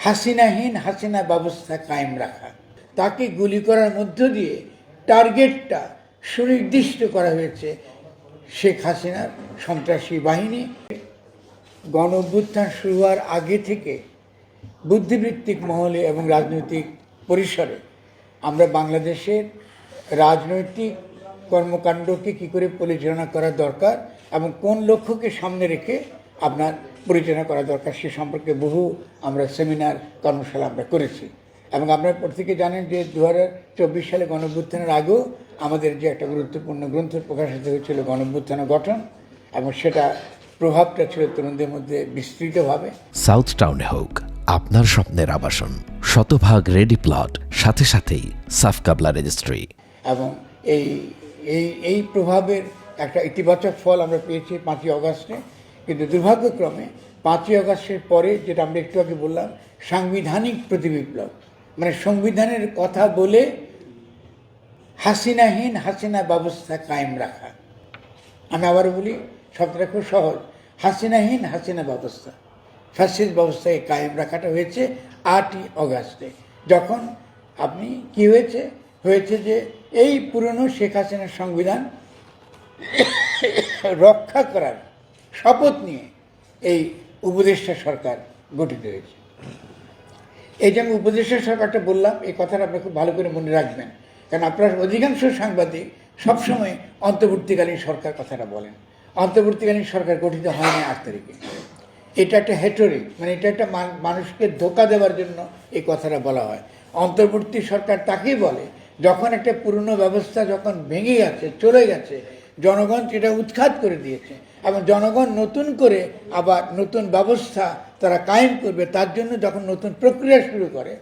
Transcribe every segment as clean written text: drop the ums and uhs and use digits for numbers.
হাসিনাহীন হাসিনা ব্যবস্থা কায়েম রাখা। তাকে গুলি করার মধ্য দিয়ে টার্গেটটা সুনির্দিষ্ট করা হয়েছে শেখ হাসিনার সন্ত্রাসী বাহিনী। গণ অভ্যুত্থান শুরু হওয়ার আগে থেকে বুদ্ধিবৃত্তিক মহলে এবং রাজনৈতিক পরিসরে আমরা বাংলাদেশের রাজনৈতিক কর্মকাণ্ডকে কী করে পরিচালনা করা দরকার এবং কোন লক্ষ্যকে সামনে রেখে আপনার পরিচালনা করা দরকার সে সম্পর্কে বহু আমরা সেমিনার কর্মশালা আমরা করেছি। এবং আপনার প্রত্যেকে জানেন যে 2024 সালে গণ অভ্যুত্থানের আগেও আমাদের যে একটা গুরুত্বপূর্ণ গ্রন্থ প্রকাশিত হয়েছিল গণ অভ্যুত্থান গঠন, এবং সেটা প্রভাবটা ছিল তরুণদের মধ্যে বিস্তৃতভাবে। সাউথ টাউনে হোক আপনার স্বপ্নের আবাসন, শতভাগ রেডি প্লট, সাথে সাথেই সাফ কাবলা রেজিস্ট্রি। এবং এই প্রভাবের একটা ইতিবাচক ফল আমরা পেয়েছি 5ই অগাস্টে। কিন্তু দুর্ভাগ্যক্রমে 5ই অগাস্টের পরে যেটা আমরা একটু আগে বললাম সাংবিধানিক প্রতিবিপ্লব, মানে সংবিধানের কথা বলে হাসিনাহীন হাসিনা ব্যবস্থা কায়েম রাখা। আমি আবারও বলি, শব্দটা খুব সহজ, হাসিনাহীন হাসিনা ব্যবস্থা, ফ্যাসিস্ট ব্যবস্থায় কায়েম রাখাটা হয়েছে 8ই অগাস্টে। যখন আপনি কি হয়েছে যে এই পুরনো শেখ হাসিনার সংবিধান রক্ষা করার শপথ নিয়ে এই উপদেষ্টা সরকার গঠিত হয়েছে। এই যে আমি উপদেষ্টা সরকারটা বললাম, এই কথাটা আপনি খুব ভালো করে মনে রাখবেন, কারণ আপনার অধিকাংশ সাংবাদিক সবসময় অন্তর্বর্তীকালীন সরকার কথাটা বলেন। অন্তর্বর্তীকালীন সরকার গঠিত হয়নি 8 তারিখে। এটা একটা হেটোরিক, মানে এটা একটা মানুষকে ধোঁকা দেওয়ার জন্য এই কথাটা বলা হয়। অন্তর্বর্তী সরকার তাকেই বলে যখন একটা পুরনো ব্যবস্থা যখন ভেঙে গেছে, চলে গেছে, জনগণ সেটা উৎখাত করে দিয়েছে এবং জনগণ নতুন করে আবার নতুন ব্যবস্থা তারা কায়েম করবে, তার জন্য যখন নতুন প্রক্রিয়া শুরু করে,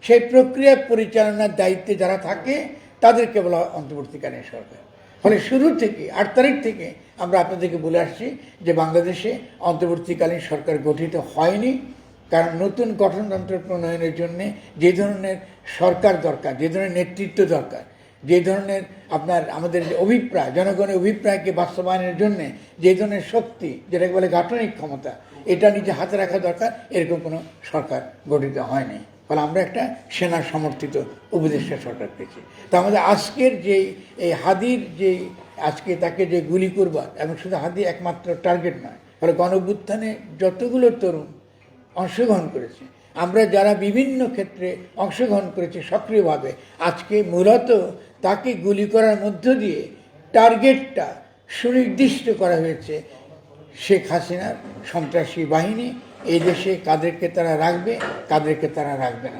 সেই প্রক্রিয়া পরিচালনার দায়িত্বে যারা থাকে তাদেরকে বলা হয় অন্তর্বর্তীকালীন সরকার। ফলে শুরু থেকে 8 তারিখ থেকে আমরা আপনাদেরকে বলে আসছি যে বাংলাদেশে অন্তর্বর্তীকালীন সরকার গঠিত হয়নি, কারণ নতুন গঠনতন্ত্র প্রণয়নের জন্য যে ধরনের সরকার দরকার, যে ধরনের নেতৃত্ব দরকার, যে ধরনের আমাদের যে অভিপ্রায়, জনগণের অভিপ্রায়কে বাস্তবায়নের জন্য যে ধরনের শক্তি, যেটাকে বলে গাঠনিক ক্ষমতা, এটা নিজে হাতে রাখা দরকার, এরকম কোনো সরকার গঠিত হয়নি। ফলে আমরা একটা সেনা সমর্থিত উপদেষ্টা সরকার পেয়েছি। তো আমাদের আজকের এই হাদির আজকে তাকে যে গুলি করবার, এবং শুধু হাদি একমাত্র টার্গেট নয়, ফলে গণ অভ্যুত্থানে যতগুলো তরুণ অংশগ্রহণ করেছে, আমরা যারা বিভিন্ন ক্ষেত্রে অংশগ্রহণ করেছি সক্রিয়ভাবে, আজকে মূলত তাকে গুলি করার মধ্য দিয়ে টার্গেটটা সুনির্দিষ্ট করা হয়েছে শেখ হাসিনার সন্ত্রাসী বাহিনী। এই দেশে কাদেরকে তারা রাখবে, কাদেরকে তারা রাখবে না।